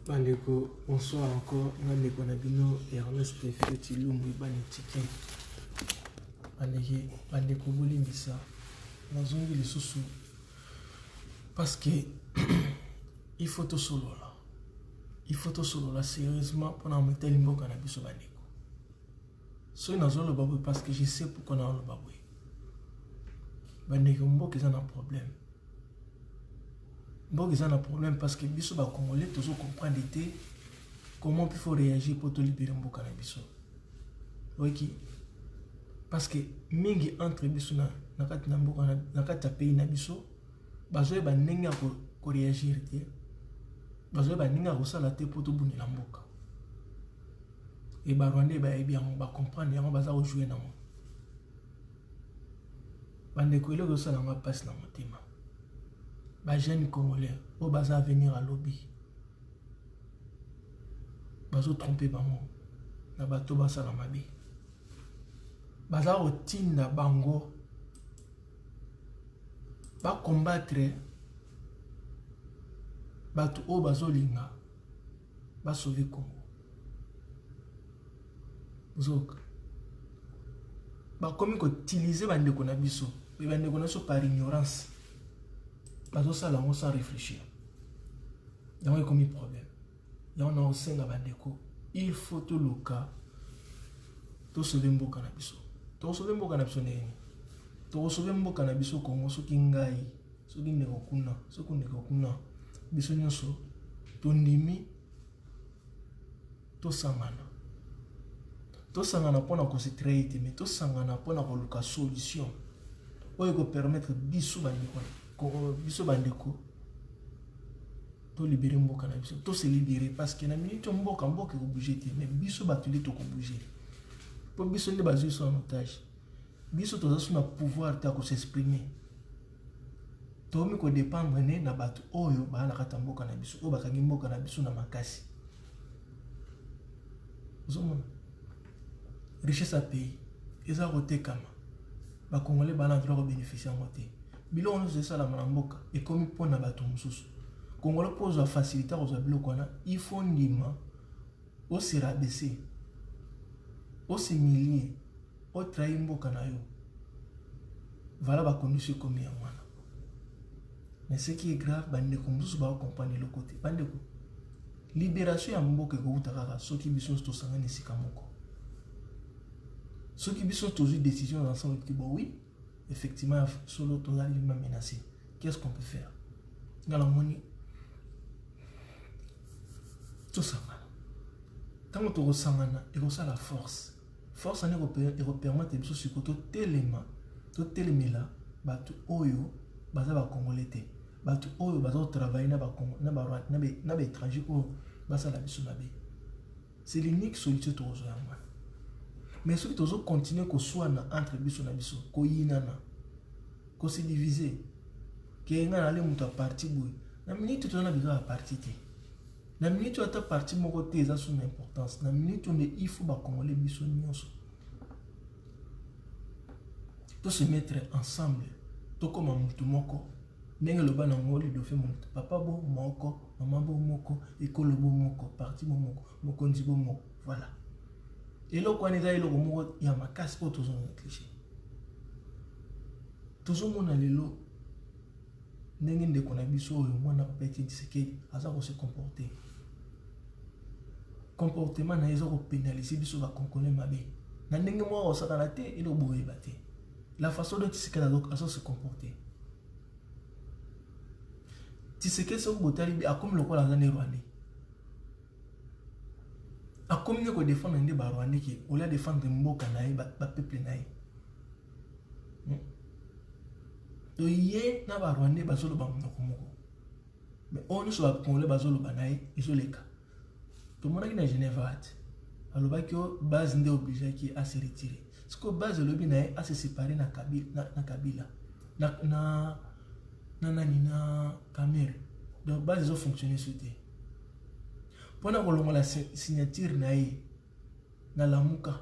Bandeko, bonsoir encore. Bandeko Nabino et Ernest Fiotilou Mouibani Tiki. Bandeko Bolimbisa. Nazongi les sous parce que il faut tout solo là. Il faut tout solo là sérieusement pour nous mettre le mot cannabis au bandeko. So nazolo babou parce que je sais pourquoi on a le babou. Bandeko mbo qu'ils ont un problème. Bon, ils ont un problème parce que biso ba congolais toujours comprendre comment il faut réagir pour te libérer mon cannabis. Ok, parce que mingi entre biso na kati na mboka na kati ya pays na biso bazoye ba nenga ko réagir te bazoye ba nenga ko sala te pour to buni la mboka et ba rwandais ba bien ba comprendre yango baza ko jouer na mo bande ko ile ko sala nga passe na motema. Les jeunes congolais, au bazar venir à lobby. Bazo tromper par moi. Na bato basa la mabi. Bazar au tinda bango. Ba combattre. Bato au bazo linga. Ba sauver Congo. Zok. Ba comme ko utiliser bande ko na biso. Mais bande ko na so par ignorance. Bazo sala on sans réfléchir. Il y a un problème. Il y a un sein à bandeko. Il faut tout le cas. Tout sauver un beau cannabis. Tout sauver un beau cannabis. Tout sauver un beau cannabis au Congo. Ce qui ngaï. Ce qui n'est aucun. Ce qui n'est aucun. Bisonyoso. Tout nimi. Tout sangana. Tout sangana pour nous concentrer. Mais tout sangana pour nous avoir solution. Pour nous permettre bisou bandeko. Biso bandeko to libérer mboka na biso to se libérer parce que na minute mboka ko bouger mais biso batuli to ko bouger pour biso ne bazu son otage biso to za na pouvoir ta ko s'exprimer to mi ko dépendre ne na batu oyo ba na kata mboka na biso o bakangi mboka na biso na makasi zomona richesse à pays eza roté kama ba congolais ba na droit bénéficier en moté bilo on se sala mboka et comme pour na bato mususu congolais pose la facilité aux bilo kwana il faut ndima au se rabaisser au se humilier au trahir mboka na yo voilà ba condition comme ya mwana mais ce qui est grave bande ko mususu ba accompagner le côté bande ko libération ya mboka ko utaka soki biso to sangani sikamoko soki biso to décision ensemble qui bon oui effectivement, solo total il m'a menacé. Qu'est-ce qu'on peut faire? Dans la monnaie, tout ça. Tant que tu ressens, il ressent la force. Force, elle permet de se côté tellement, tout tellement là, batu oyo, baza ba congolais te, batu oyo baza travailler na ba Congo, na ba étranger oyo, baza la biso na be. C'est l'unique solution to rejoindre. Mais ceux qui ont continué à soit entre biso na biso, ko yinana, ko se diviser, que nga aller muta parti boy. Na minute tu na biso parti te. Na minute tu ata parti moko te za son importance. Na minute on il faut ba congolais biso nyonso. To se mettre ensemble, to comme mutu moko. Ndenge loba na ngoli do fe mutu. Papa bo moko, maman bo moko, école bo moko, parti bo moko, mokonzi bo moko. Voilà. Et là, quand on est là, il y a ma casse pour tous les clichés. Tous les gens qui sont là, ils sont là, ils sont là, ils sont là, se comporter. Comportement, ils sont pénalisés, ils sont là, ils sont là, la façon dont ils se comporter. Tu sais que c'est un comme le quoi la zone rwandais. A combien de défendre les Rwandais qui au lieu de défendre mboka naï ba peuple naï. To yé na ba Rwandais bazolo ba moko moko. Mais on so ba congolais bazolo ba naï isoleka. To mona ki na Genève at. Aloba ki base ndé obligé qui à se retirer. Ce que base lobi naï à se séparer na Kabila. Na Cameroun. Donc base zo fonctionner sur terre. Pendant la signature na lamuka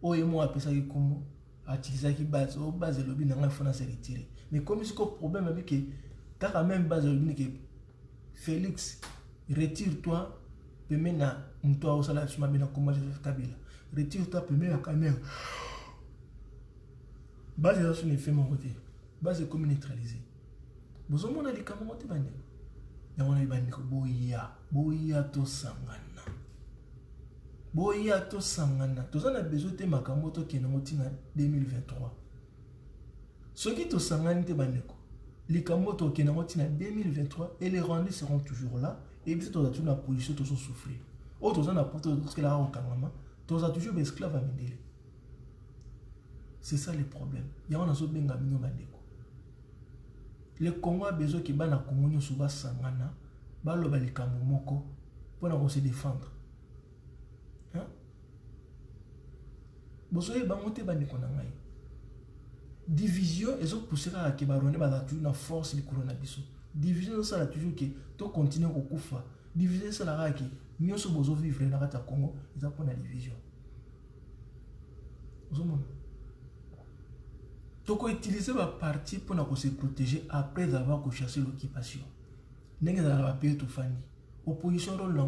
oye mo apesa ki kombo atisa ki base o base lobi na nga fona se retirer mais comme ce problème avec que quand même base lobi que Félix retire-toi pembe na mtu au sala suma bina komba Joseph Kabila retire ta pembe la caméra base ya son effet mon côté base comme neutralisé bozo mona likambo mote bande na wana ibandi ko boya to sangana tozana besoin te makambo to kena motina 2023 soki to sangani te bandeko likambo to kena motina 2023 et les Rwandais seront toujours là et puis toza toujours la position to souffrir o tozana poto parce que là au kangama toza toujours esclave à mindele. C'est ça le problème. Il y a un autre benga bino bandeko. Le Congo a besoin que bana Congo nyo suba sangana ba loba likambo moko pour se défendre. Hein? Bozoye ba monte bandeko na ngai. Division ezo poussera à ke ba rone ba toujours na force le corona biso. Division ça la toujours que to continuer ko kufa. Division ça la ke nyoso bozo vivre na kata Congo, ils apprennent la division. Ozomona donc, utiliser ma partie pour se protéger après avoir chassé l'occupation. N'est-ce pas payer tout fani. Opposition rôle là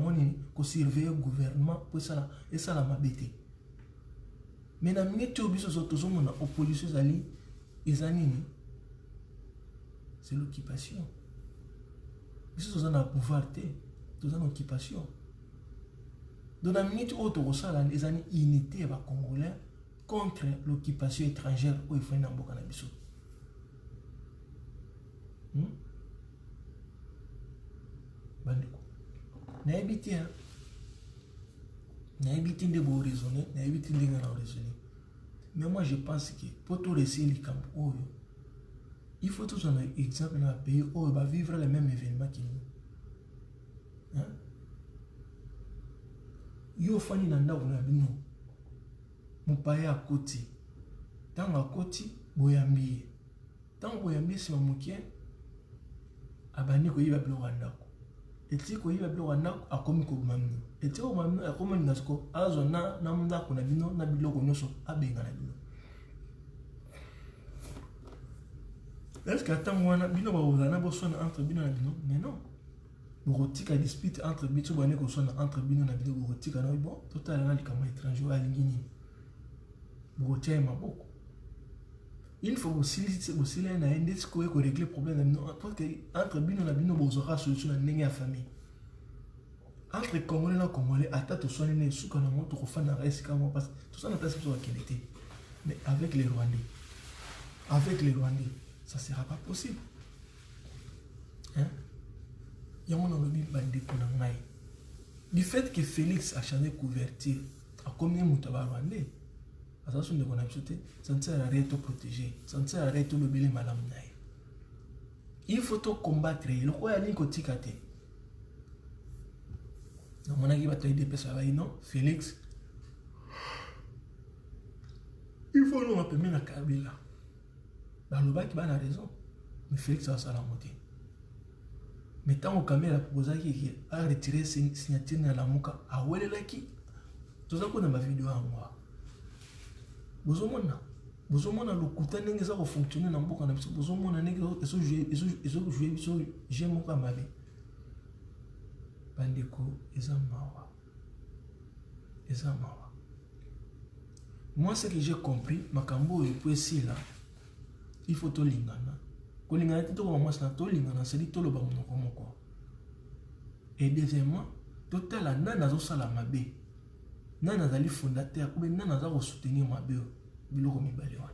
surveiller le gouvernement pour ça et ça la mabete. Mais na minute au biso soto zo mona opposition zali ezanini. C'est l'occupation. Biso zo na pouvoir te, to za occupation. Dans la minute où to sala ezani unité ba congolais contre l'occupation étrangère où il faut un emboka na biso. Bandeko. Na ebiti de bo raisonner, na ebiti de ngana raisonner. Mais moi je pense que pour tout réussir les camps, il faut tous un exemple dans un pays où on va vivre les mêmes événements que nous. Yo fani na ndako na bino. Mupaya koti. Tanga koti boyambi. Tanga boyambi si mamukie abani ko yiba bilo ndako. Eti ko yiba bilo ndako akomi ko mamno. Eti ko mamno akomi ngasko azo na ndako na bino na biloko nyonso abenga na bino. Est-ce que attends wana bino ba ozana bo sona entre bino na bino? Mais non. Botika dispute entre bito bane ko sona entre bino na bino botika na bon total na likama étranger alingini. Botia maboko. Il faut aussi na index ko régler problème parce que entre bino na bino bozora solution na ndenge ya famille. Entre Congolais na Congolais atata soigner ne suka na moto ko fana reste comme parce que tout ça na place sur la qualité. Mais avec les Rwandais ça sera pas possible. Hein? Yamona lobi bande ko na ngai. Du fait que Félix a changé couverture a combien mutaba Rwandais ça ne sert à rien de te protéger. Ça ne sert à rien de te lever malam. Il faut te combattre. Le roi a dit que tu as été. Mon ami va te aider pour ça. Non, Félix. Il faut nous appeler la Kabila. Dans le bac, il a raison. Mais Félix va s'en monter. Mais tant que Kabila a proposé qu'il a retiré ses signatures dans la mouka, a oué là qui tout ça qu'on a ma vidéo à moi. Bozomona lokuta ndenge za ko fonctionner na mboka na biso bozomona ndenge ezo jouer biso j'aime pas mabe bandeko eza mawa. Moi ce que j'ai compris makambo e peut si là il faut to lingana ko lingana to ko moi na to lingana c'est dit to lo ba monoko moko et deuxièmement total nana zo sala mabe nana azali fondateur ou nana za ko soutenir mabe biloko mibale wana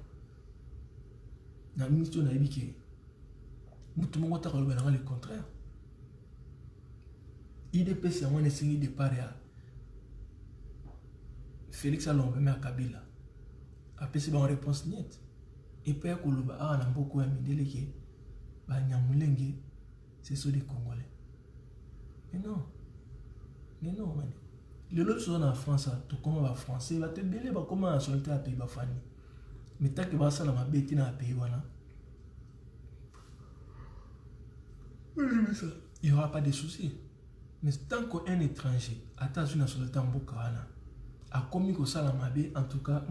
na minito na yebi ke mutu moko ta koloba na le contraire IDPS ya mwana esengi départ ya Félix Alombe me Kabila apesi ba réponse net et pe koloba a na mboko ya mindele ke ba nyamulenge c'est ceux des Congolais mais non man. Les autres sont en France, tout comme en français, va te belé, va comment à solter à pays bafani. Mais tant que va ça la bête dans pays voilà. Il n'y aura pas de soucis. Mais tant qu'un étranger attend une solter en Bokana, a commis que ça la mabé, en tout cas,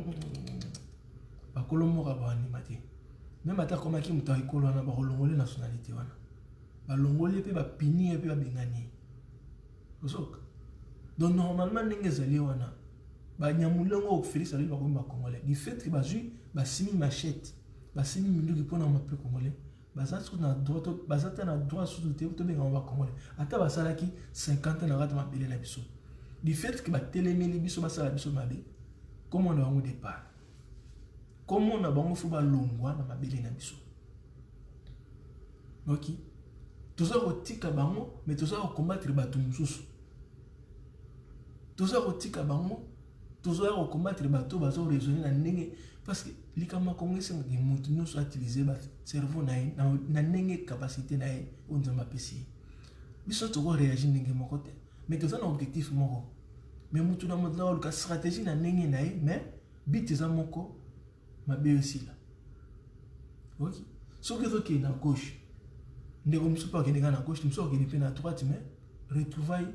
pas Colombo va animaté. Même à ta comme qui m'a dit qu'on a pas l'ongolais nationalité wana. Ba l'ongolais peut ba pini et peut ba bengani. Osok. Donc normalement ndenge ezali wana ba nyamulengo Félix ali ba komba congolais du fait que bazui ba simi machette ba simi minduki pona ma peu congolais baza sur na droite baza ta na droit sur le terrain to benga ba congolais ata basalaki 50 na rate mabele na biso du fait que ba telemeli biso basala biso mabe comme on a au départ comment on a bango fo ba longwa na mabele na biso ok toza kotika bango mais toza combattre bato mususu toza kotika bango toza combattre bato bazo raisonner na ndenge parce que likama kongese ngi mutu nyonso utiliser ba cerveau na ndenge capacité na ye onzamba pesi biso to réagir ndenge moko te mais toza na objectif moko mais mutu na modela ka stratégie na ndenge na ye mais but eza moko mabe aussi là ok soki toki na gauche ndeko musu pa kende na gauche musu kende pe na droite mais retrouvaille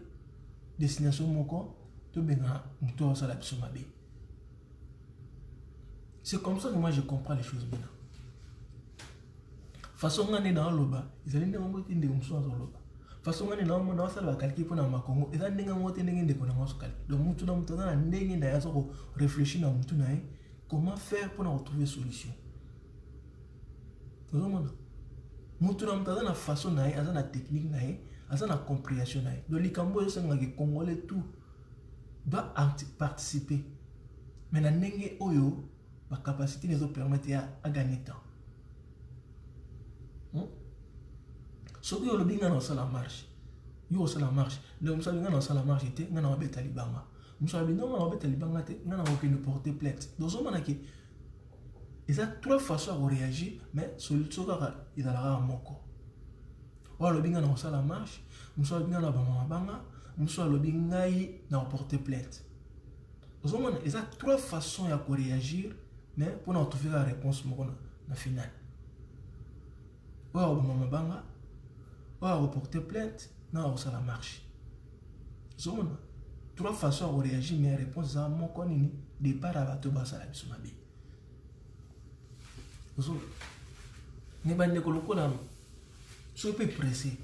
destination moko to benga mutu osala biso mabe. C'est comme ça que moi je comprends les choses maintenant. Façon ngane na loba, ils allaient ndenge moko ndeko musu loba. Façon ngane na mo na sala ba calculer pona makongo, eza ndenge moko ndenge ndeko na ngoso calculer. Donc mutu na ndenge na yaso ko réfléchir na mutu na ye, comment faire pour retrouver solution. Vous comprenez? Mutu na na façon na ye, asa na technique na ye, asa na compréhension na ye. Donc likambo yo senga ke congolais tout doit participer. Mais na ndenge oyo ma capacité les autres permettre à gagner temps. Ce que le binga dans la marche, yo ça la marche. Le musa binga dans la marche était ngana wabeta libanga. Musa binga ngana wabeta libanga te ngana aucune porter plainte. Donc on a que ils ont trois façons de réagir mais solution il a la moko. Ou le binga dans la marche, musa binga na banga, musa le binga na porter plainte. Donc on a ils ont trois façons de réagir mais pour nous trouver la réponse na finale. Ou à maman banga, ou à reporter plainte, non ça la marche. Zone trois façons de réagir mais la réponse à mon connaît départ à bateau basa la biso mabe. Zone ne bande ko lokola so peut presser.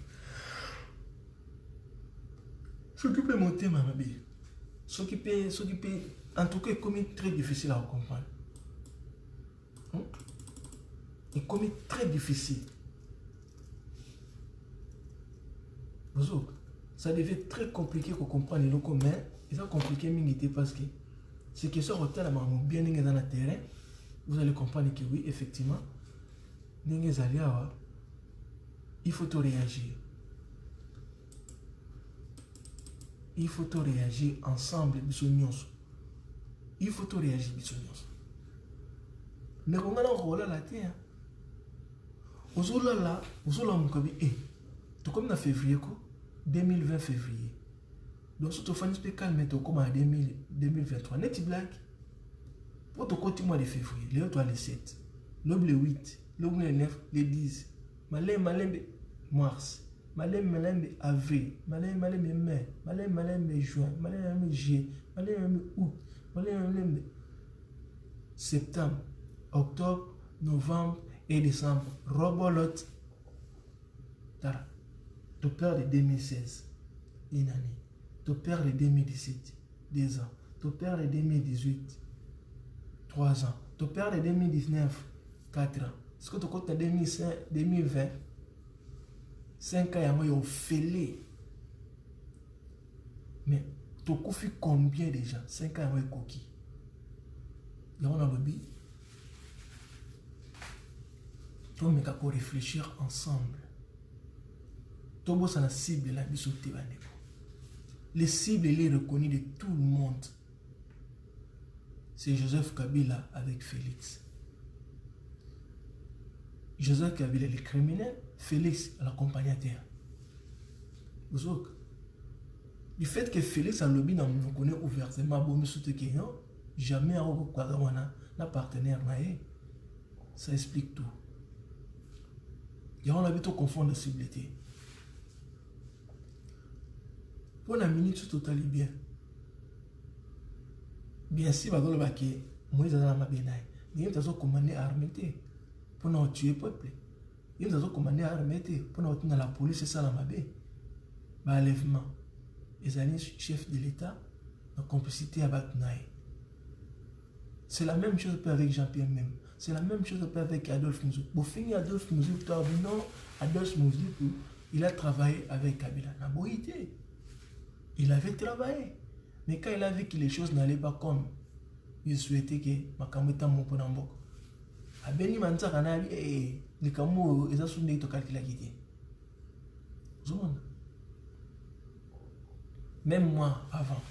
Ce qui peut monter ma mabe. Ce qui peut en tout cas comme très difficile à comprendre. Et comme très difficile. Ça devait très compliqué pour comprendre les locaux, mais c'est compliqué parce que ce qui sort au terme bien dans le terrain, vous allez comprendre que oui, effectivement, il faut tout réagir. Il faut tout réagir ensemble, il faut tout réagir, mais on a un la terre. Aujourd'hui, tout comme en février, 2020 février. Donc, si tu fais un spectacle, mais tu comme en 2023, net blague. Pour tu continuer mois de février, le 3, le 7, le 8, le 9, le 10, malin, mars, malin, avril, malin, mai, malin, juin, malin, juillet, malin, août, malin, septembre, octobre, novembre et décembre. Robolot. Tu perds de 2016, une année. Tu perds de 2017, 2 ans. Tu perds de 2018, 3 ans. Tu perds de 2019, 4 ans. Est-ce que tu comptes en 2020, 5 ans, il y a fêlé. Mais tu as combien déjà? 5 ans, il y a coquille. Il y a un lobby. Tu as pour réfléchir ensemble. Tobo ça la cible la bisoté bandeko. Les cibles il est reconnu de tout le monde. C'est Joseph Kabila avec Félix. Joseph Kabila le criminel, Félix l'accompagnateur. Du fait que Félix a lobby dans nous connaît ouvertement bon monsieur Tekeno, jamais à un partenaire naé. Ça explique tout. Il y a un habit au confond de ciblité. Pour la minute totale bien. Bien sûr, il va y Moïse a la bénaï. Mais il a commandé à arrêter pour nous tuer le peuple. Il a commandé à arrêter pour nous tuer la police et ça la mabé. Enlèvement. les chefs de l'État, la complicité à Batnaï. C'est la même chose avec Jean-Pierre même. C'est la même chose avec Adolphe Mouzou. Pour finir, Adolphe Mouzou, non, Adolphe Mouzou, il a travaillé avec Kabila. Il avait travaillé. Mais quand il a vu que les choses n'allaient pas comme il souhaitait que Makameta Moponambok. Abeni Manza Kanali, les Kamo, ils ont soudé tout calcul à quitter. Même moi, avant.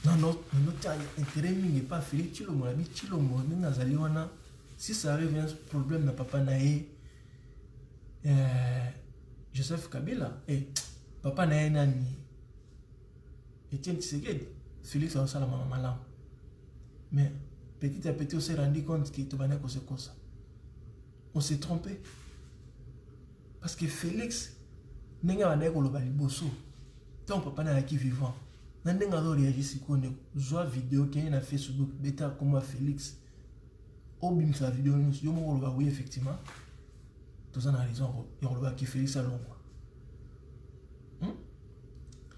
Notre intérêt n'est pas Félix Chilomo, la bite Chilomo, Nazaliwana. Si ça arrive, un problème n'a pas naé. Joseph Kabila, et papa naé nani. Etienne Tshisekedi, Félix a la maman malam. Mais petit à petit, on s'est rendu compte qu'il te banait comme ça. On s'est trompé. Parce que Félix, n'est pas un bosso. Tant papa n'a qui vivant. N'a pas réagi si on a vidéo qui a fait sur bêta comme Félix. Au bim sa vidéo, nous avons oui effectivement. Tout ça n'a raison. Il y a qui Félix à l'ombre.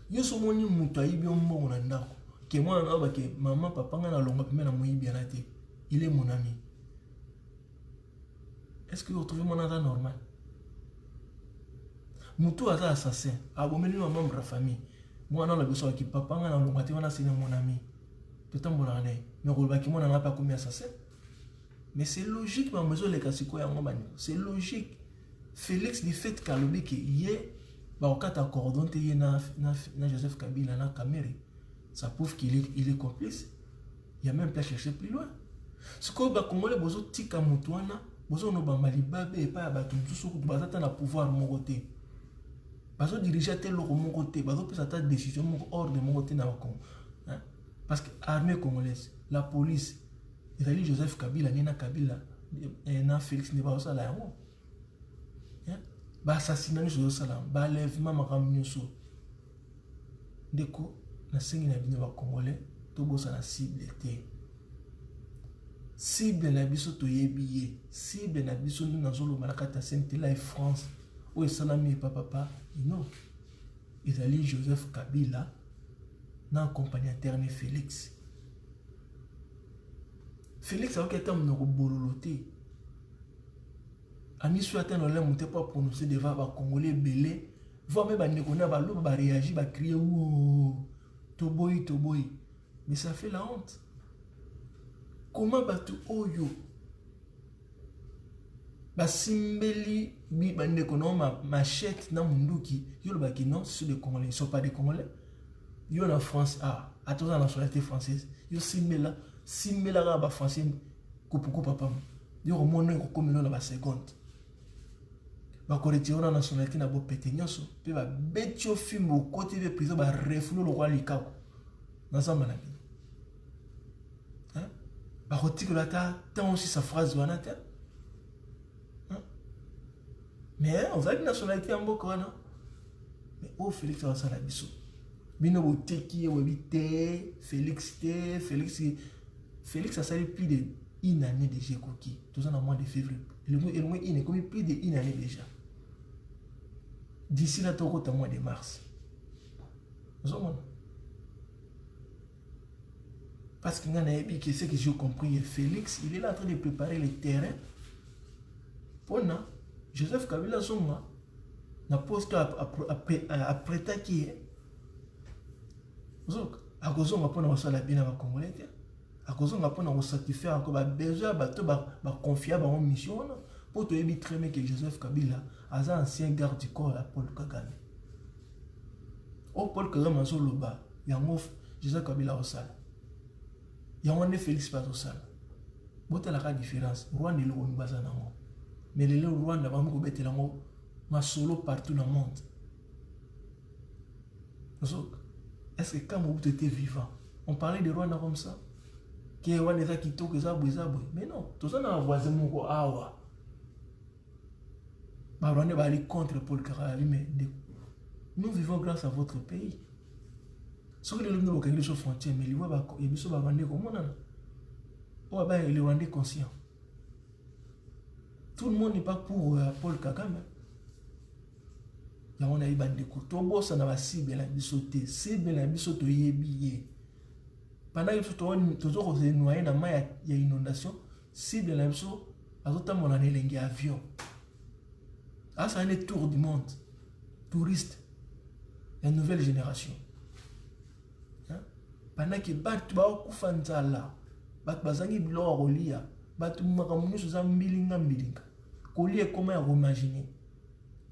Yo so moni mutu ayibi mbongo na ndako ke mwana na ba ke maman papa nga na longa pime na moyibi na te il est mon ami. Est-ce que vous trouvez mon ata normal? Mutu ata assassin abomeli na membre de famille mwana na biso ki papa nga na longa te wana c'est mon ami peut-être mon ami mais ko ba ki mwana na pas comme assassin. Mais c'est logique ma maison les kasiko ya ngomba c'est logique. Félix du fait kalobi ke yé Bakata cordon na Joseph Kabila na Kamere, ça prouve qu'il est complice. Il y a même pas cherché plus loin. Ce que les Congolais bozo tika mutuana, bozo no bambali babe et pas batum tout ce bazata na pouvoir mon côté. Bazo diriger tel mon côté, bazo peut ta décision hors de mon côté na Congo. Parce que l'armée congolaise, la police, il Joseph Kabila ni na Kabila na Félix ne pas ça là. Assassinat sur le salam, balèvement makam nyuso. Deko, na sengi na bino ba Congolais, to bosa na cible te. Cible na biso to yebiye, cible na biso na zolo malakata sente la France. O salami papa, non. Ils allaient Joseph Kabila na accompagnateur ne Félix. Félix a aucun temps de bololoté. Ani soit un olé monté pas prononcer devant les Congolais belé, voir même les Congolais va réagir, va crier ouh, toboy. Mais ça fait la honte. Comment batu oyo? Ba simbeli bi bande kono machette na munduki, yo le baki non, c'est des Congolais, ils sont pas des Congolais. Yo en France, attends la nationalité française. Yo simbela ba français coupe papa. Yo remonte comme non la seconde. Ba correcteur na nationalité na bo pété nyoso pe ba betio film au côté de prison ba refouler le roi likao na zamba na bino ba rotiko la ta tant aussi sa phrase wana ta mais on va dire nationalité en boko wana mais oh Félix va ça la biso bino bo teki o bité Félix a sali plus de une année déjà coquille tout ça dans mois de février il est comme plus de une année déjà. D'ici là, au mois de mars. Parce qu'il y a un ce que j'ai compris, Félix, il est là en train de préparer le terrain. Pour Joseph Kabila Zonga, n'a pas après qui est. À cause de la la bien à Congolais, à cause de satisfaire encore besoin de confier à une mission. Pour te dire très bien que Joseph Kabila a un ancien garde du corps à Paul Kagame. Oh, Paul Kagame a un loba, il y a un Joseph Kabila au sale. Il y a un Félix pas au sale. Bon, tu as la différence. Rwanda est le Rwanda. Mais le Rwanda va me mettre ma solo partout dans le monde. Est-ce que quand vous étiez vivant, on parlait de Rwanda comme ça? Qui est Rwanda qui toque ça, mais non, tout ça n'a pas voisin mon awa. Rwanda va aller contre Paul Kagame, mais nous vivons grâce à votre pays. Ce que les gens qui sont frontières, mais ils sont Rwandais comme on a. Les Rwandais conscients. Tout le monde n'est pas pour Paul Kagame. ya on a eu bande to bossa na ba cible la biso te cible la biso to yebi pendant que to zo se noyer na ma ya inondation cible la biso azotambola na elenge avion. Ah, ça est tour du monde. Touriste. La nouvelle génération. Hein? Pendant que tu vas au Kufanzala, tu vas au Rolia, tu vas au Milinga. Colis comment imaginer.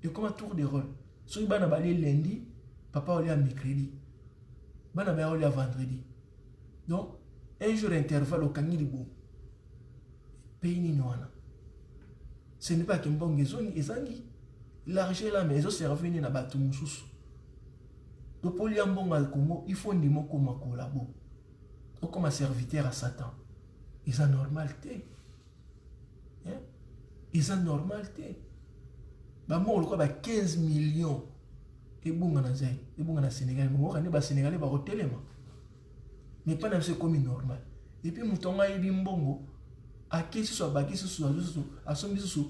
Et comme un tour de rôle. Si tu vas aller lundi, papa va aller mercredi. Tu vas aller vendredi. Donc, un jour intervalle au Kangilibo. Pays ni noana. Ce n'est pas qu'un bon gazon, l'argent là, mais ils ont servi na batu mususu. Donc pour l'yambon al Congo, il faut ni moko makolabo. Donc comme un serviteur à Satan, ils ont normalité. Hein? Ils ont normalité. Bah moi on a 15 millions. Et bon na zay, et bon na Sénégal, moi on est Sénégalais ba hôtel mais pas dans ce comme normal. Et puis moutonga yebi mbongo, à qui soit baki soit à son bisu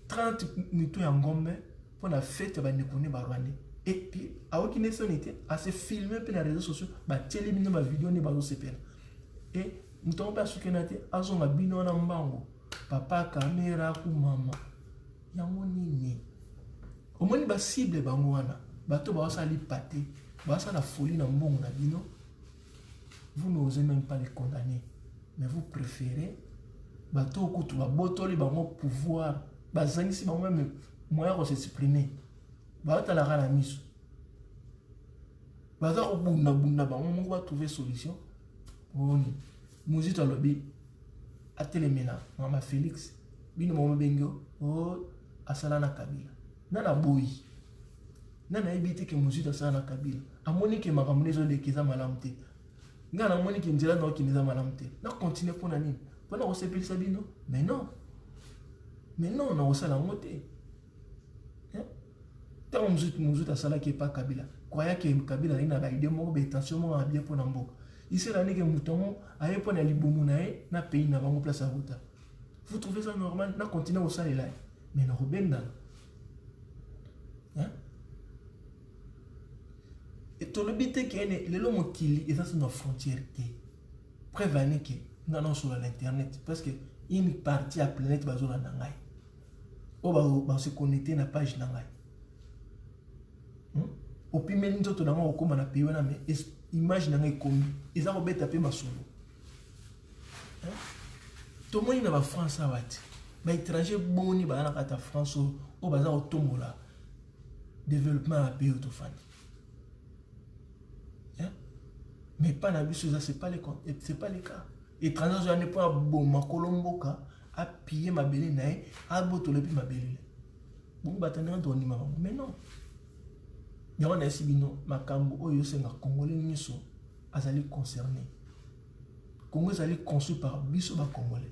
30 minutes en Gombe pour la fête de Barwani. Et puis, à aucune nationalité, à se filmer sur les réseaux sociaux, à téléviser ma vidéo, ne pas se faire. Et nous n'avons pas ce qu'on a dit, à son abino en bango, papa, caméra, ou maman. Yamoni. Au moins, il va cible bangoana. Bato va s'ali pâté, va s'ali la folie dans bon abino. Vous n'osez même pas les condamner, mais vous préférez bato okutu ba botoli bango pouvoir. Bazangi si bango même moyen de s'exprimer. Bato la rala miso. Bato ko bunda bango va trouver solution. Oni. Muzito lobi atelemena mama Félix bino mama bengo asala na Kabila. Nana boyi. Nana ebiti ke muzito asala na Kabila. Amoni ke makamune zo lekeza malamte. Ngana amoni ke njela no kineza malamte. Na continuer pour nani. Pendant on s'épile Sabino. Mais non. Mais non, on a aussi la montée. Tant que nous avons qui pas Kabila. Croyez que Kabila n'a pas idée, mais attention, à bien pour Nambo. Ici, l'année que nous avons pour les Liboumonae, na pays n'a pas place à route. Vous trouvez ça normal? Na continue au salaire là. Mais nous revenons. Et tout le but est que les hommes qui sont sur nos frontières, prévenez que nous allons sur l'internet parce que une partie de la planète va sur la nangai. On va se connecter à la page nangai. Au plus même nous avons au comme on a payé mais image nangai comme ils ont rebêté taper ma solo. Tout le monde est en France à Wati. Mais étranger boni ba na kata France au bazar au tombola. Développement à payer au fan. Mais pas na biso ça c'est pas le cas. Étranger je n'ai pas bon ma Colomboka a pillé ma belle nae a boto le pi ma belle. Bon batana ndoni ma mais non. Y'a on a sibino makambo oyo senga congolais miso azali concerné. Congo azali conçu par biso ba congolais.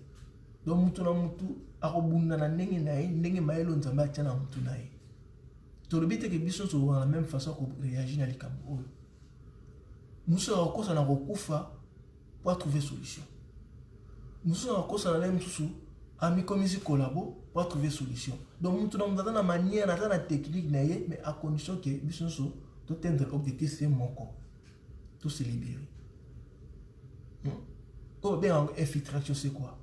Donc mutu na mutu akobunda na ndenge nae ndenge maelo nzamba atia na mutu nae. To le bite ke biso so la même façon ko réagir na likambo oyo. Nous sommes en train de pour trouver solution. Nous sommes en train de amis comme ici collabo pour trouver solution. Donc nous sommes dans la manière, dans la technique, mais à condition que nous sommes tout atteindre l'objectif c'est mon corps. Tout se libérer. Oh bien infiltration c'est quoi?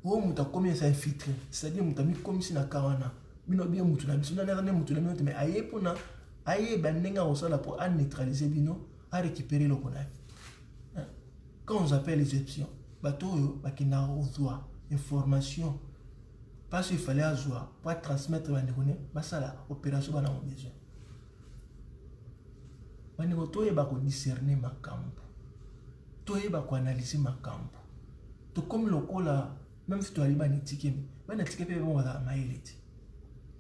Oh muta combien ça infiltré? C'est-à-dire muta mis comme si na karana. Bino bien mutu na biso na mutu na mais aye pona aye bandenga osala pour neutraliser bino. À récupérer le connaît. Quand on appelle les options, bateau qui n'a pas information, parce qu'il fallait avoir pour transmettre les données, ça la opération va avoir besoin. On va discerner ma camp, on va analyser ma camp. Tout comme le coup là, même si tu as un ticket, mais un ticket peut avoir maïl.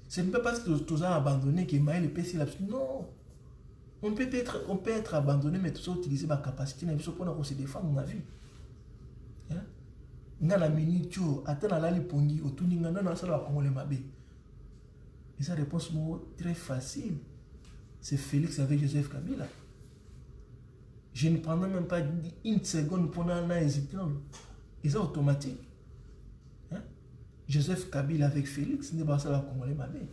Ce n'est pas parce que tu as abandonné que maïl peut s'y non. On peut être abandonné, mais tout ça utiliser ma capacité pour se défendre ma vie. Ngana minute atteindre la lipongi au tout n'ingana na sala congolais mabé. Et sa réponse très facile. C'est Félix avec Joseph Kabila. Je ne prendrai même pas une seconde pour hésiter. Et c'est automatique. Joseph Kabila avec Félix n'est pas ça la congolais mabé.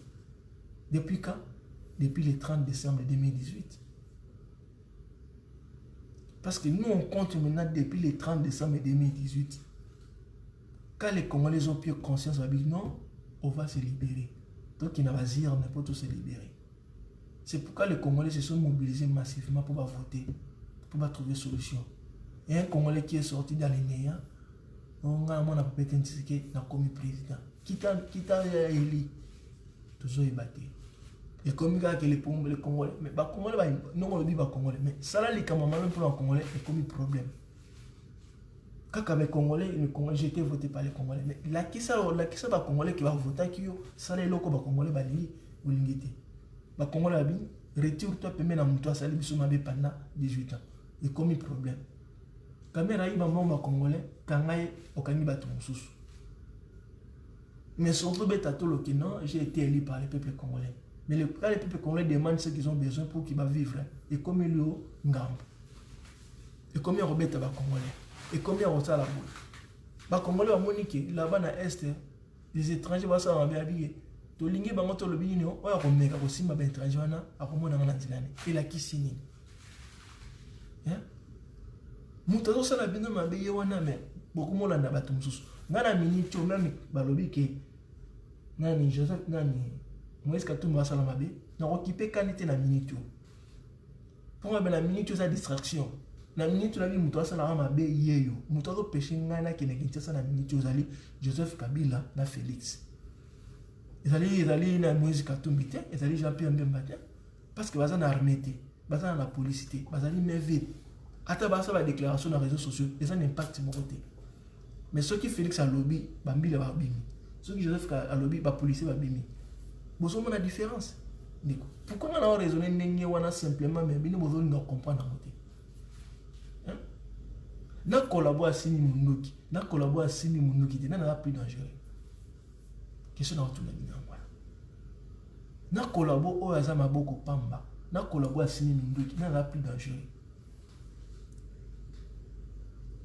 Depuis quand? depuis le 30 décembre 2018. Parce que nous, on compte maintenant depuis le 30 décembre 2018. Quand les Congolais ont pris conscience, on va dire non, on va se libérer. Donc, il n'a pas dire, on ne peut tous se libérer. C'est pourquoi les Congolais se sont mobilisés massivement pour voter, pour trouver une solution. Et un Congolais qui est sorti dans les néants, on a peut-être commis président. Quitte à élu, toujours ébattu. Et comme il les Congolais, mais les Congolais, non, on le dit les Congolais, mais ça là, les Camerounais pour les Congolais, c'est comme un problème. Quand les Congolais, j'ai été voté par les Congolais, mais là, qui ça les Congolais qui va voter, ça les locaux, les Congolais, ou l'ingété. Les Congolais, retire-toi, permet à toi, ça les bisous pendant 18 ans. C'est comme un problème. Quand il y a des Congolais, quand il y a des Congolais, mais surtout, j'ai été élu par les peuples congolais. Mais quand les peuples congolais demandent ce qu'ils ont besoin pour qu'ils vivent, et comme ils ont ngambo, et comme ils ont les Congolais, et comme ils ont la boule. Les Congolais ont moniqué là-bas dans l'Est, les étrangers vont s'en habiller. To lingi bango to lobi ni oya ko meka ko simba ba étranger wana akomona ngana nzilane ela kisini. Hein? Muto zo sala bino mabe ye wana me bokumola na bato mususu. Ngana minito même balobi ke nani Joseph nani Moïse Katumbi wasala mabe na occupé kanité na minito. Pour moi la minito ça distraction. Na minito la bi muto wasala mabe yeyo. Muto zo péché ngana ke na kinchasa na minito zali Joseph Kabila na Félix. Ils allaient dans Moïse Katumbi, ils allaient Jean-Pierre Mbemba, parce que ils sont armés, ils sont dans la police, ils sont merveilleux. Après la déclaration dans les réseaux sociaux, ils ont un impact sur mon côté. Mais ceux qui Félix a lobby, Bambi va bimi. Ceux qui Joseph a lobby, les policiers va bimi. Vous avez la différence. Pourquoi on a raisonné simplement, mais vous ne comprenez pas. Nous collaborons à Simi Mounouki, nous collaborons à Simi Mounouki, nous n'avons plus dangereux. Question na tuna bina ngwana na collabo o yaza maboko pamba na collabo asini minduki na la plus dangereux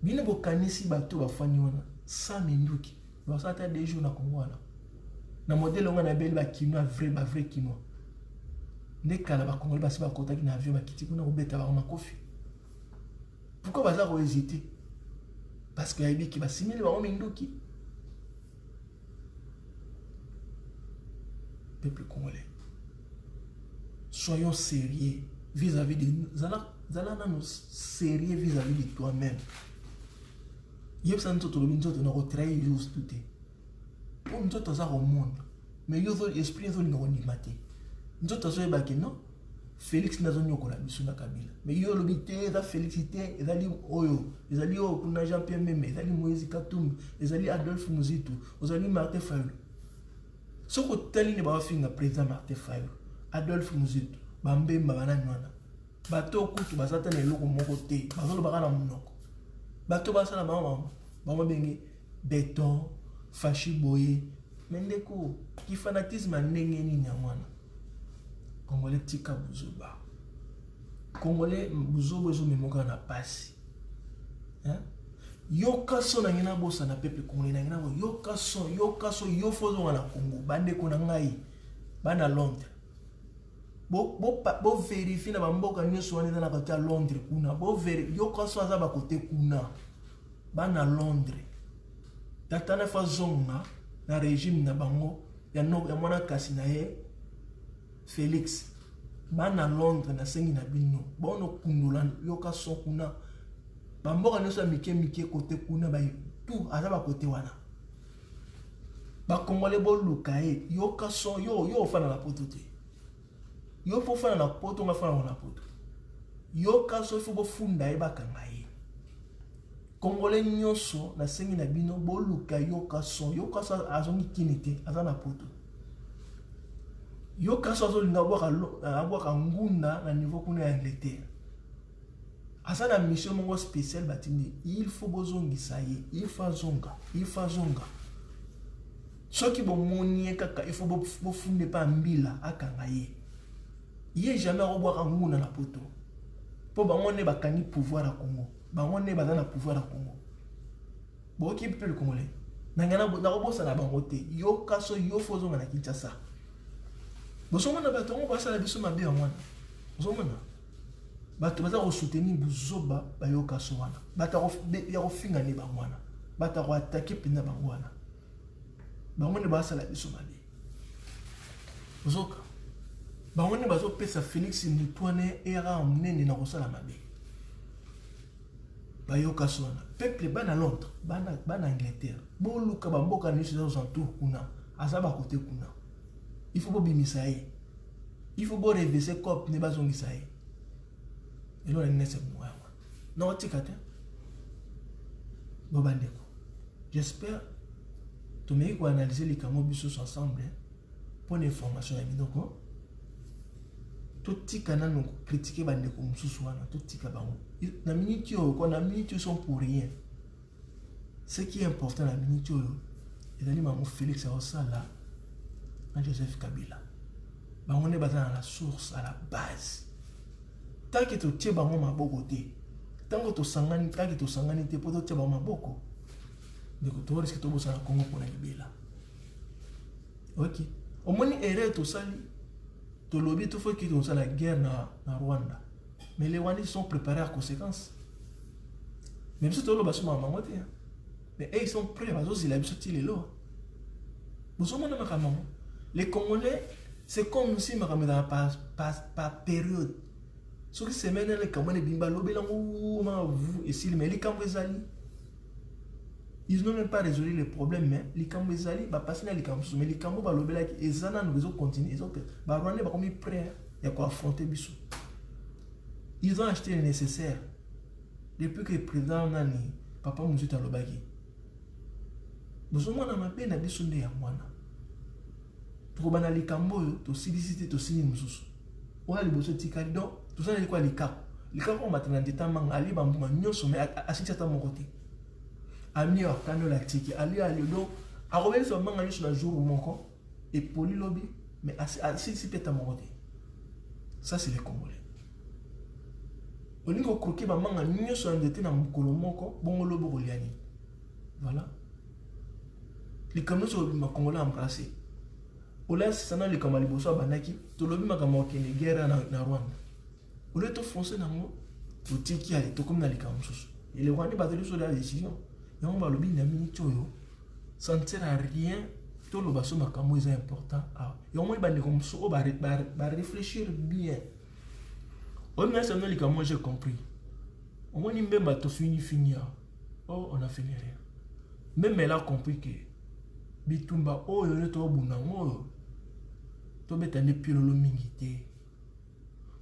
bina bokanisi bato bafani wana sa minduki basata des jours na Congo wana na modèle on a bel ba kino vrai kino ne kala ba Congolais basi ba kota ki na avion ba kiti kuna obeta ba na kofi. Pourquoi baza ko hésiter? Parce que yabi ki ba simile ba minduki. Peuple congolais, soyons sérieux vis-à-vis de nous. Nous sérieux vis-à-vis de toi-même. Il y a des gens qui ont trahi tout. Pour nous autres, au monde. Mais il y a des esprits qui ont animé. Nous autres, non. Félix n'a pas eu la Kabila. Mais il y a des félicité, il y a des Oyo, il y a des Jean-Pierre Meme, il y a des Moïse Katumbi, il y a des Adolphe Muzitu, il y a des Martin Fayulu. Ce que tel n'est pas fait président Martin Fayulu, Adolphe Muzitu, Bambe Mbabana Nwana. Bato kutu basata na eloko moko te, bazolo baka na munoko. Bato basala maman, maman benge béton, fachi boye, mendeko, ki fanatisme ndenge nini ya mwana. Congolais tika buzoba. Congolais buzoba zo memoka na pasi. Hein? Yoka so na ngina bosa na peuple congolais na ngina bo yoka so yo fozo na Congo bande ko na ngai bana Londres. Bo vérifier na bamboka nyoso wana na kota Londres kuna bo vérifier yoka so aza ba côté kuna bana Londres. Tatana fa zonga na régime na bango ya no ya mwana kasi na ye Félix bana Londres na sengi na bino bono kundula yoka so kuna bamboka nyoso mike côté kuna ba tout aza ba côté wana ba Congolais bo lukae yoka so yo fana la poto te yo fo fana na poto nga fana na poto yoka so fo bo funda e ba kangaye Congolais nyoso na sengi na bino bo lukae yoka so azongi kinite aza na poto yoka so azolinga abwaka ngunda na niveau kuna ya Angleterre. Asa na mission mongo spécial batini il faut bozongisa ye il faut zonga soki bomoni kaka il faut bofunde pa mbila akanga ye jamais robwaka nguna na poto po bango ne bakani pouvoir à Congo bango ne bazana pouvoir à Congo boki peuple congolais na ngana na robosa na bango te yo kaso yo fozonga na Kinshasa bozomona bato yango basala biso mabe ya mwana bozomona bato baza kosoutenir buzoba bayoka so wana bato ya kofinga ne bango wana bato koatake mpenza bango wana bango nde basala biso mabe bozoka bango nde bazopesa Félix Mutwane era monene na kosala mabe bayoka so wana peuple bana Londres bana Angleterre boluka bamboka nyonso eza osantour kuna aza bakote kuna il faut bobimisa ye il faut borevese cop ne bazongisa ye elo na nese moya non tika te bobandeko j'espère tomei ko analyser les camo biso ensemble pour l'information ya bidoko to tika nano critiquer bandeko mususu wana to tika bango na minute yo ko na minute sont pour rien ce qui est important na minute yo ezali maman Félix Osala na Joseph Kabila bango ne baza na la source à la base tant que tu tiens bango maboko te tant que tu sangani te po to tiens bango maboko de ko to risque to bosa na Congo pour na libela OK au moins erreur to sali to lobby to faut que tu sa la guerre na Rwanda mais les Rwandais sont préparés à conséquences même si to lo baso maman te mais ils sont prêts baso zila biso ti lelo boso mona makama les Congolais c'est comme si makama dans par période ce qui semaine les Congolais bimba lobela nguma vous et si mais les Congolais ils n'ont même pas résolu les problèmes mais les Congolais va passer dans les Congolais mais les Congolais va lobela qui ezana nous besoin continuer ils ont ba Rwanda ba comme prêt il y a quoi affronter biso ils ont acheté le nécessaire depuis que le président nani papa Mouzita lobaki bozomona mabe na biso nde ya mwana tukobana likambo yo to silicité to sini mususu oya liboso tikali donc tout ça quoi likako matana ndeta manga ali bambuma nyonso mais asiki ata moko te ami akano la tiki ali donc arobeli so manga nyonso na jour moko et poli lobby mais asiki peta moko te ça c'est les Congolais olingo kroki ba manga nyonso ndete na mukolo moko bongo lobo koliani voilà les Congolais sont les Congolais embrassés. Ola sana les Congolais boso banaki to lobi makama okene guerre na Rwanda. Ola to foncer nango to tiki ali to comme na les Congolais. Et les Rwandais battent sur la décision. Yango ba lobi na minute yo ça ne sert à rien to lo baso makamo est important. Ah, yango ba ne comme so ba réfléchir bien. On a ça les Congolais j'ai compris. Au moins nimbe ba to fini. Oh, on a fini rien. Même elle a compris que bitumba oyo le to bunango to betane piololo mingi te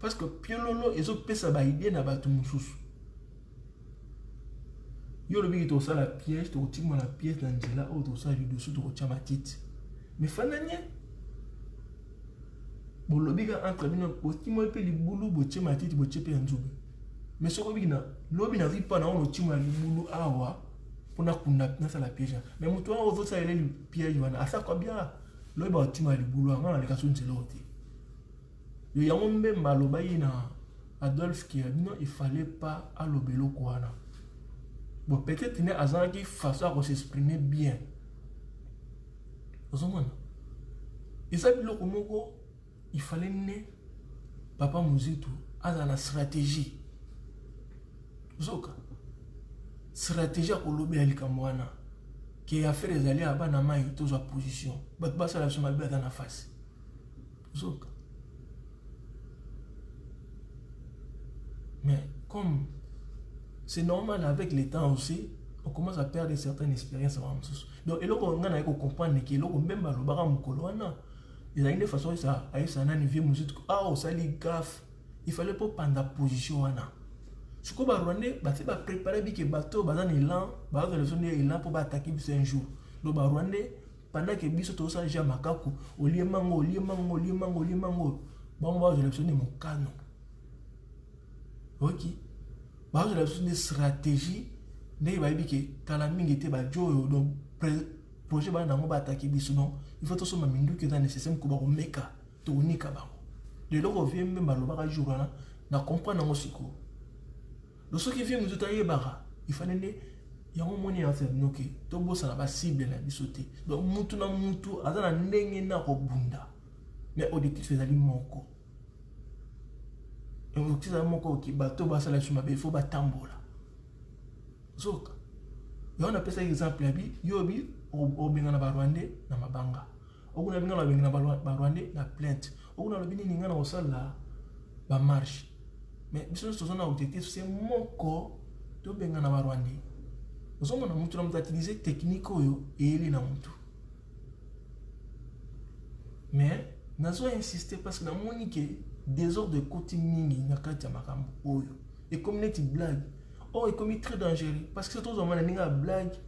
parce que piololo ezo pesa ba idée na batu mususu yo lo bingi to sala piège to tima la pièce na nzela o to sala dessous to chama tite mais fananye bon lo biga entre bino potimo pe libulu bo chama tite bo chepe nzubi mais soko bina lo bina vi pa na o tima libulu awa on a ça la piège mais moi toi on ça le piège wana asa quoi bien le ba tima li boulot ngana le kaso nzelote yo ya ngombe maloba ina Adolphe qui a dit non il fallait pas à l'obélo kwana bon peut-être ne azan qui façon à s'exprimer bien ozomona et ça biloko moko il fallait ne papa Mouzito a la stratégie zoka stratégie pour lobby alikamwana qui a fait les alliés à Banama et tous en position bat basa la suma dans la face zoka mais comme c'est normal avec le temps aussi on commence à perdre certaines expériences avant tous donc et là on a comprendre que là même le bara mukoloana il y a une façon ça a ça nani vie musique ah ça les gaffe il fallait pas prendre position wana ce que ba Rwandais ba c'est pas préparer bi que bateau ba dans élan ba dans le zone élan pour attaquer bis un jour donc ba Rwandais pendant que biso to ça déjà makaku olie mango bon ba je le mon canon OK ba je le stratégie ne ba bi que kala mingi était ba jo donc projet ba na mo ba attaquer biso non il faut to so ma mindu que dans nécessaire ko ba ko meka to unika ba de loko vient même ba lo ba jour na comprendre ngo siko le ce qui vient nous détailler bara il fallait y a un moment en fait donc to ça la cible na bisoté donc mutu na mutu azana ndenge na ko bunda mais objectif ezali moko. Et objectif ezali moko ki bato basala sur mabe, il faut batambola. Zoka. Et on appelle ça exemple yabi, yobi obenga na Rwandais na mabanga. Okuna binga na benga na Rwandais na plainte. Okuna lobini ninga na osala ba marche. Mais biso so na objectif c'est moko to benga na Rwandais. Nous sommes en train d'utiliser technique et il est dans tout. Mais nous avons insisté parce que dans mon niqué désordre de coaching mingi na kati makam oyo et comme net blague oh et comme très dangereux parce que c'est tout le monde ninga blague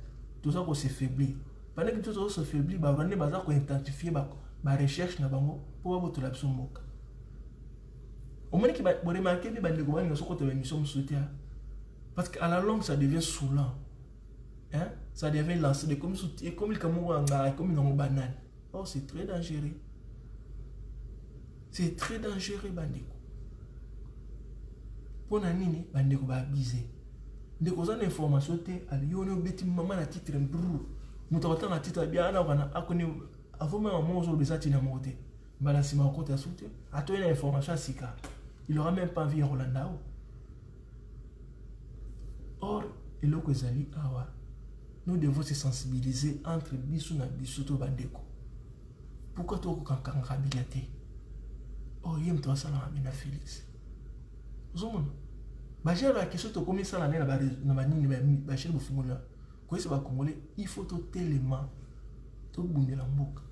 tout ça qu'on se faiblit pendant que tout ça se faiblit ba rwandais baza ko intensifier ba recherche na bango pour ba boto la biso moka au moins qui ba remarquer ba ndeko ba ngaso ko te émission soutien parce qu'à la longue ça devient saoulant. Hein? Ça devient lancé de comme soutien, comme le Cameroun, comme une banane. Oh, c'est très dangereux. C'est très dangereux, Bandeko. Pour Nanini, Bandeko va abuser. Ndeko za information te, ali yono beti maman na titre brou. Mutawata na titre bien ana wana akoni avant même moment où ça tina moté. Bala sima ko ta soutien. Ato une information sika. Il aura même pas vu Rolandao. Or, il est kozali awa. Nous devons se sensibiliser entre Bissou na Bissou to Bandeko. Pourquoi tu as un habilité? Oh, il y a un Félix. Vous avez la question de comment ça l'année na banini ba chez le Fungola. Quoi c'est ba Congolais, il faut tout tellement tout bunde la mboka.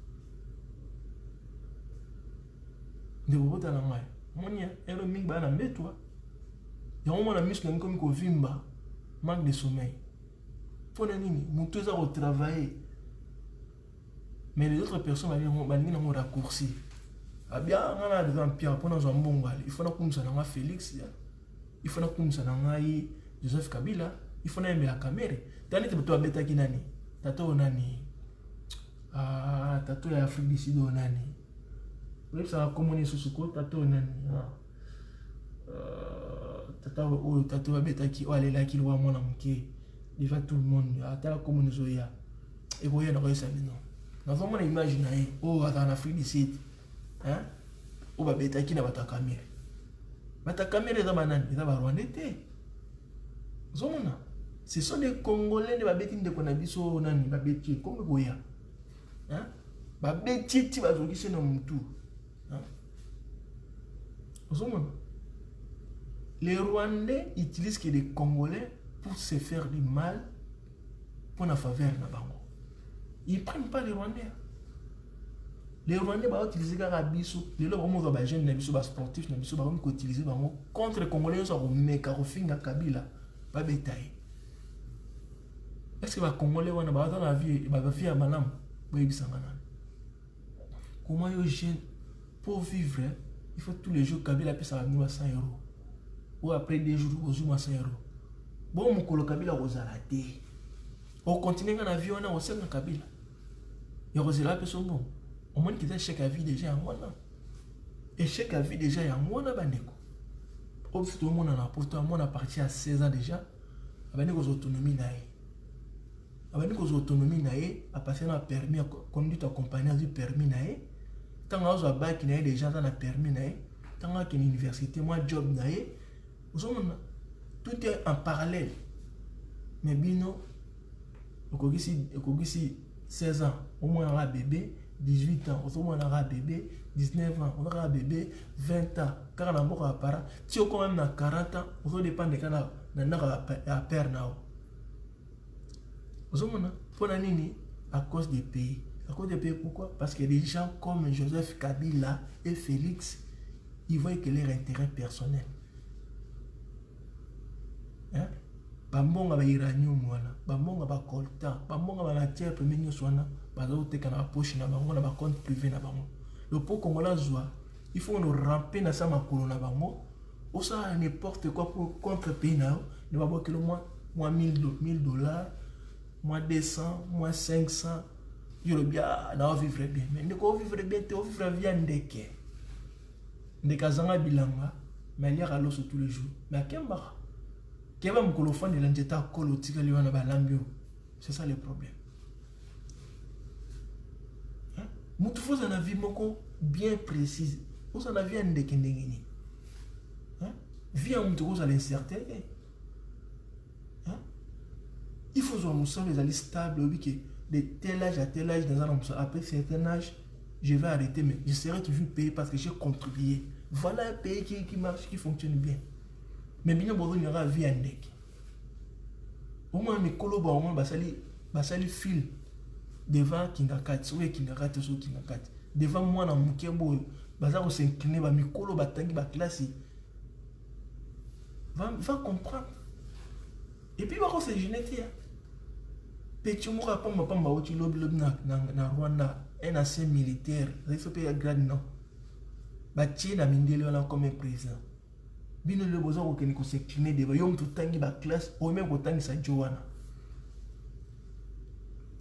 De bota na mai. Monia, elo mingi ba na mbetwa. Ya on na miss na comme ko vimba, manque de sommeil. Pour nini, nous tous avons travaillé. Mais les autres personnes ont raccourci. Ah bien, on a des empires pour nous en bon. Il faut que nous ayons Félix. Il faut que nous ayons Joseph Kabila. Il faut que nous ayons la caméra. T'as dit que tu as bêta qui nani. Tato nani. Ah, tato ya Afrique du Sud nani. Oui, ça va communier sur ce côté. Tato nani. Tato ya bêta qui. Oh, elle est là qui voit mon amitié. Devant tout le monde, à la communauté, et vous voyez, nous avons nous avons imaginé, oh, en Afrique du Sud, hein, oh, bah, bêta qui n'a pas ta caméra. Ta caméra est dans banane, il va Rwandais. Ce sont des Congolais, des babétines de Konabiso, nani, babéti, comme vous voyez, hein, babéti, tu vas jouer chez nous tout, hein. Les Rwandais utilisent que des Congolais pour se faire du mal pour la faveur na bango. Ils ne prennent pas les Rwandais. Les Rwandais vont utiliser Karabiso. Les gens vont utiliser les Nabiso, les sportifs, les vont utiliser contre les Congolais. Ils vont mettre Karofinga Kabila. Pas bétail. Est-ce que les Congolais vont avoir la vie à Manam? Comment les jeunes, pour vivre, il faut tous les jours Kabila paye 100 €. Ou après 2 jours, au jour 100 €. Bon, mon colo Kabila rozalate. Au continent na vie on a aussi na Kabila. Il rozela personne bon. Au moins qu'il a chèque à vie déjà en moi. Et chèque à vie déjà en moi na bandeko. Au fait tout le monde en a pourtant moi on a parti à 16 ans déjà. Abandeko autonomie nae. Abandeko autonomie nae a passé na permis conduite accompagnée du permis nae. Tant que a bac nae déjà dans la permis nae. Tant que l'université moi job nae. Tout est en parallèle. Mais bino, au 16 ans, au moins on aura bébé, 18 ans, au moins on aura bébé, 19 ans, on aura bébé, 20 ans, car on a beaucoup à part. Si on quand même 40 ans, on dépend de quand on a peur now. Pour nini à cause des pays. À cause des pays, pourquoi? Parce que des gens comme Joseph Kabila et Félix, ils voient que leur intérêt personnel. Hein? Bambonga ba iranium wana, bambonga ba coltan, bambonga ba matière première swana, bazo teka na poche na bango na ba compte privé na bango. Le pot congolais zoa, il faut nous ramper na sa makolo na bango. Ou ça n'importe quoi pour contre pays na, ne va pas que le moins $1000, moins 200, moins 500. Yo bien na vivre bien, mais ne ko vivre bien, te vivre bien ndeke. Ndeka zanga bilanga, mais il y a l'eau tous les jours. Mais kemba c'est ça le problème. Nous faut en vie moko bien précise. Vous en avez un dékenengeni. Vie à Moutourous à l'incertitude. Il faut que les alliés stables, oui, de tel âge à tel âge, dans un après certain âge, je vais arrêter, mais je serai toujours payé parce que j'ai contribué. Voilà un pays qui marche, qui fonctionne bien. Mais bien, il y aura vie à ndek. Au moins, mes collabos, au moins, basali fil devant Kingakat, ou Kingakat, ou Kingakat. Devant moi, dans mon kembo, basalo s'incliner, mes collabos, batangi, classe. Va comprendre. Et puis, va se génétique. Petit moura pas ma pamba au lob na Rwanda, un ancien militaire, il faut payer grade non. Bati na mindele on comme un président. Bino le besoin au keniko s'incliner devant yom tout tangi ba classe, au même au tangi sa Joanna.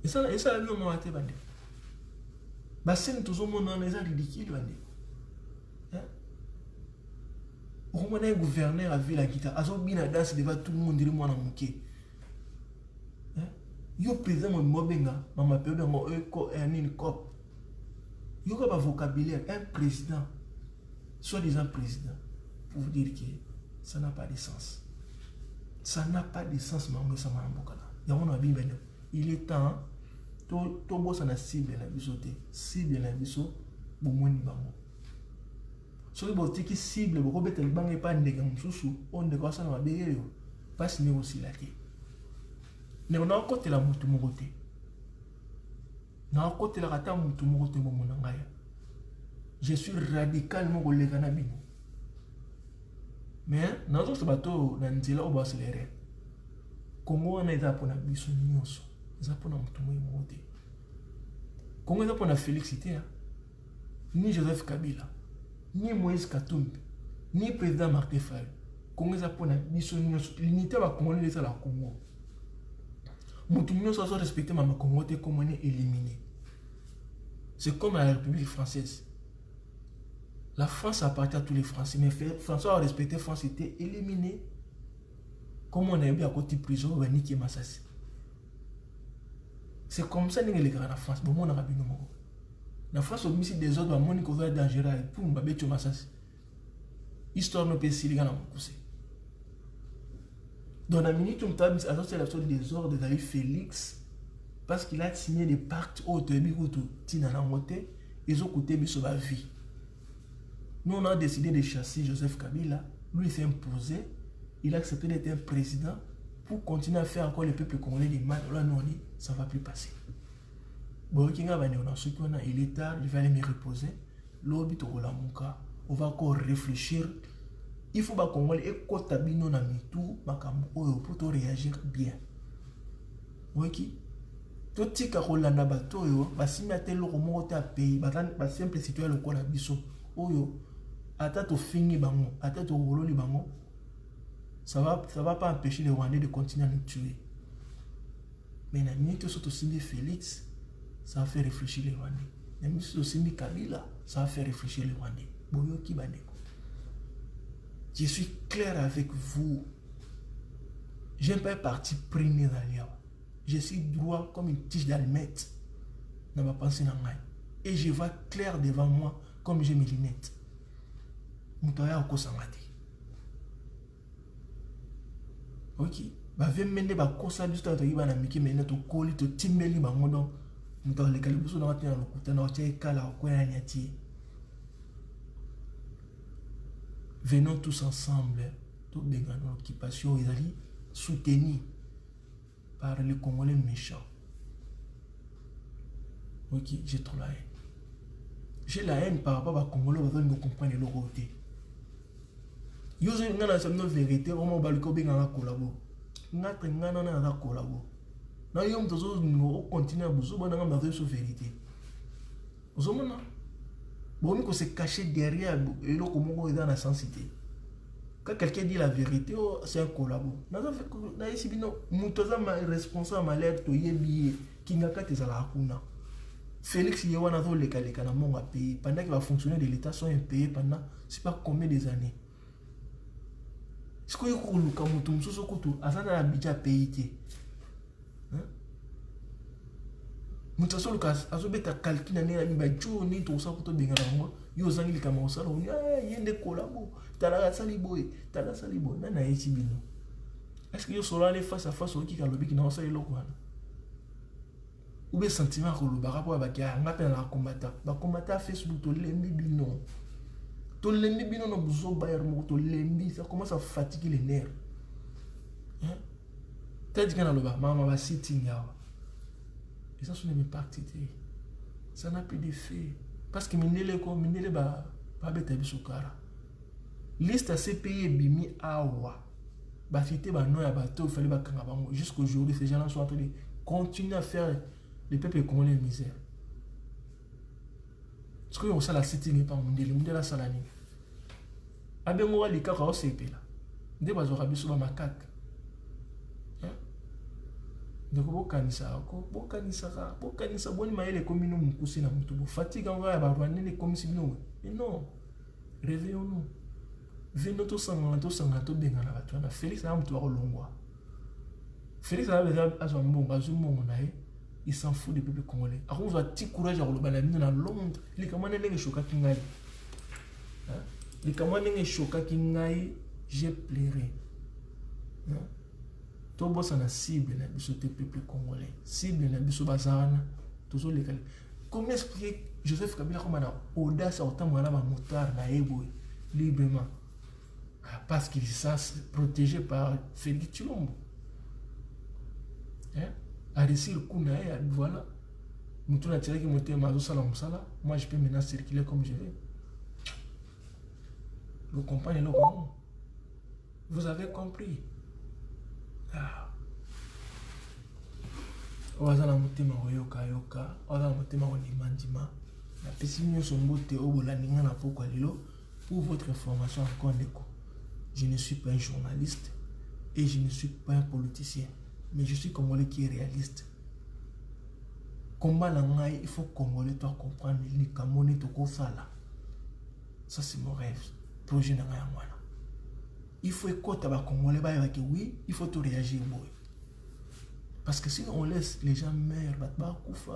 Et ça la vie on a été bandé. Basen tout le monde en est ridicule bandé. Au moins un gouverneur a vu la guitare, azo bina danse devant tout le monde dire moi na mouké. Yo président mon mobenga, maman peut bien mon une cop. Yo comme un vocabulaire, un président, soi-disant président, pour vous dire que ça n'a pas de sens. Ça n'a pas de sens, mais ça m'a embocala. Il y a mon avis, il est temps, tout boss en a cible la bisoté, cible la biso, pour moi ni bango. Sur le botti qui cible, pour mettre le banc et pas de gamme sous, on ne doit pas s'en aller, pas signer aussi la tête. Mais on a un côté la moutou mouroté. On a un côté la rata moutou mouroté momonangaya. Je suis radicalement au leganabino. Mais, dans ce bateau, dans le au accéléré. Congo on a été pour la biso nyonso. Ils ont pour la moutou mouroté. Congo est pour la félicité. Ni Joseph Kabila, ni Moïse Katumbi, ni président Martin Fayulu. Congo est pour la biso nyonso. L'unité va Congolais de la Congo. Moutoumio soit respecté ma Congo comme on est éliminé. C'est comme la République française. La France appartient à tous les Français, mais François a respecté la France était éliminé. Comme on est bien à côté de prison, on va niquer Massassi. C'est comme ça que les gars en France. Bon, on a rabbi nous. La France a mis des autres, on a couvert dangereux pour nous battre Massassi. Histoire ne peut pas les gars dans mon poussé. Dans la minute où on a mis à la sorte des ordres de David Félix, parce qu'il a signé des pactes au début où tout Tina n'a monté, ils ont coûté sur la vie. Nous, on a décidé de chasser Joseph Kabila. Lui, il s'est imposé. Il a accepté d'être un président pour continuer à faire encore le peuple congolais des mal. Là, nous, on dit, ça ne va plus passer. Bon, il est tard, je vais aller me reposer. L'obit au Lamuka, on va encore réfléchir. Il faut que les Congolais aient cotabino na mitou, pour te réagir bien. Ok? Tout ce qui est Rolanda Batoyo, si tu le remonte à pays, simple situation le kola biso. Oyo, ata to fini bango, ata to rololi bango, ça va pas empêcher les Rwandais de continuer à nous tuer. Mais la minute où tu signes Félix, ça va faire réfléchir les Rwandais. La minute où tu signes Kabila, ça va faire réfléchir les Rwandais. Boyo ki bande. Je suis clair avec vous. Je n'ai pas parti premier dans l'IA. Je suis droit comme une tige d'allumette dans ma pensée. Et je vois clair devant moi comme j'ai mes lunettes. Moutoya au Kosangati. Ok. Bah, viens mener ma course à l'histoire de Yibana Miki, mais notre colis, to timbeli, ma mondon. Moutoya les caliboussons dans la tête, dans la tête, kala, au coin, venons tous ensemble, tout béganon, occupation, ils allaient soutenus par les Congolais méchants. Ok, j'ai trop la haine. J'ai la haine par rapport à Congolais, vous allez me comprendre leur côté. Yo j'ai une vérité, on m'a baliko béganon à collabo. Notre ngana na collabo. Na yom tozo nous continuer à bouger, on a besoin de vérité. Vous avez bon, on se cacher derrière et là, comment est dans la sensité. Quand quelqu'un dit la vérité, oh, c'est un collabo. Nous avons ici, nous sommes responsables de l'air de Yebi, qui n'a qu'à te la hakuna. Félix Yewana a les calés dans mon pays. Pendant qu'il va fonctionner de l'État, sont payés pendant, je ne sais pas combien des années. Est-ce que vous avez quand vous avez un peu de pays? Mutu azobeta calcul na nera ba joni to sa ko benga ngo yo zangi likama osala oni yende kolabo tala sali boy na yechi bino. Est-ce que yo solo aller face à face au ki kalobi ki na osala eloko wana? Ou bien sentiment ko lo ba rapport ba kia ngapela na combattant ba combattant Facebook to lembi bino no buzo bayar mo to lembi, ça commence à fatiguer les nerfs. Hein? T'as dit kana lo ba mama ba sitting yawa. Et ça, ce n'est pas activité. Ça n'a plus d'effet. Parce que minele ba beta bisukara. Liste à CPI bimi awa. Ba fité ba no ya bateau fallait ba kanga bango. Jusqu'aujourd'hui, ces gens-là sont en train de continuer à faire le peuple congolais misère. Parce que on sait la cité n'est pas mondiale, la salani. Abengo wa likaka o sepela. Nde bazora biso ba makaka. Donc bokanisa boni maele komino mukusi na mutubu fatigue on va barwane les comme si nous mais non réveillons-nous vino to sanga to benga na batwa na Félix na mutu ba longwa Félix a besoin mbongo azumongo na il s'en fout du peuple congolais ako va ti courage à lobana na Londres les kamane ndenge choka kingai les kamane ndenge choka kingai j'ai pleuré tout boss na cible na biso te peuple congolais cible na biso bazana toujours les calés. Comment expliquer Joseph Kabila comme na audace autant mwana ba motard na ego librement parce qu'il s'est protégé par Félix Tshilombo a réussi le coup na voilà mutu na tiré qui monter mazo sala musala moi je peux maintenant circuler comme je veux. Vous comprenez le comment vous avez compris. Ozala motema oyoka ozala motema ondimandima na pesi nyonso mbote obolandinga na pokwa lelo. Pour votre information encore ndeko, je ne suis pas un journaliste et je ne suis pas un politicien, mais je suis congolais qui est réaliste. Combat la ngai, il faut congolais toi comprendre les kamone to kofala. Ça c'est mon rêve, projet na ngai mwana. Il faut écouter les Congolais, que oui, il faut tout réagir. Parce que sinon on laisse les gens mourir, il faut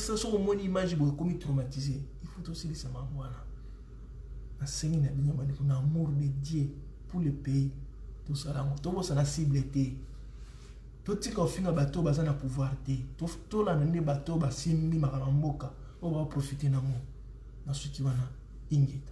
ça sur mon image comme traumatisé. Il faut aussi laisser ma voix là. Un amour de Dieu pour le pays. Tout ça là, tout ça la cible était. Tout ce qu'on fait dans bateau, bazan na pouvoir té. Tout là dans bateau, basimbi makalamboka, on va profiter na mo. Na suki wana ingeta